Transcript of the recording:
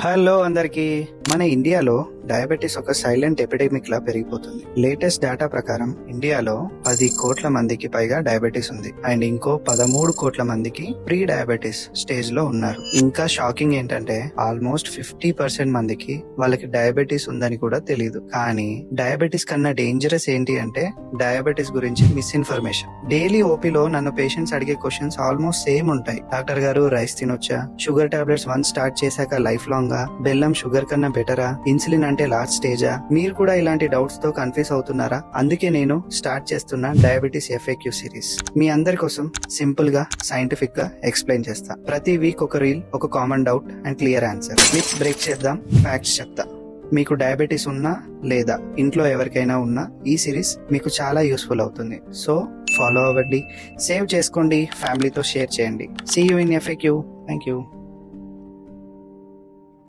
Hello అందరికి. మన ఇండియాలో డయాబెటీస్ ఒక సైలెంట్ ఎపిడెమిక్ లా పెరిగిపోతుంది. లేటెస్ట్ డేటా ప్రకారం ఇండియాలో 10 కోట్ల మందికి పైగా డయాబెటీస్ ఉంది అండ్ ఇంకో 13 కోట్ల మందికి ప్రీ డయాబెటీస్ స్టేజ్ లో ఉన్నారు. ఇంకా షాకింగ్ ఏంటంటే ఆల్మోస్ట్ 50% మందికి వాళ్ళకి డయాబెటీస్ ఉందని కూడా తెలియదు. కానీ డయాబెటీస్ కన్నా డేంజరస్ ఏంటి అంటే డయాబెటీస్ గురించి మిస్ఇన్ఫర్మేషన్. డైలీ ఓపీలో నన్ను పేషెంట్స్ అడిగే క్వశ్చన్స్ ఆల్మోస్ట్ సేమ్ ఉంటాయి. డాక్టర్ గారు, రైస్ తినొచ్చా? షుగర్ టాబ్లెట్స్ వన్స్ స్టార్ట్ చేశాక లైఫ్ లాంగ్ గా? బెల్లం షుగర్ కన్నా బెటరా? ఇన్సులిన్ అంటే లాస్ట్ స్టేజా? మీరు కూడా ఇలాంటి డౌట్స్ తో కన్ఫ్యూజ్ అవుతున్నారా? అందుకే నేను స్టార్ట్ చేస్తున్న డయాబెటీస్ ఎఫ్ఏక్యూ సిరీస్ మీ అందరి కోసం సింపుల్ గా, సైంటిఫిక్ గా ఎక్స్ప్లెయిన్ చేస్తా. ప్రతి వీక్ ఒక రీల్, ఒక common doubt and clear answer. Myth break చేద్దాం, ఫ్యాక్ట్స్ చెప్తా. మీకు డయాబెటీస్ ఉన్నా లేదా ఇంట్లో ఎవరికైనా ఉన్నా ఈ సిరీస్ మీకు చాలా యూస్ఫుల్ అవుతుంది. సో ఫాలో అవ్వండి, సేవ్ చేసుకోండి, ఫ్యామిలీతో షేర్ చేయండి. See you in FAQ. Thank you.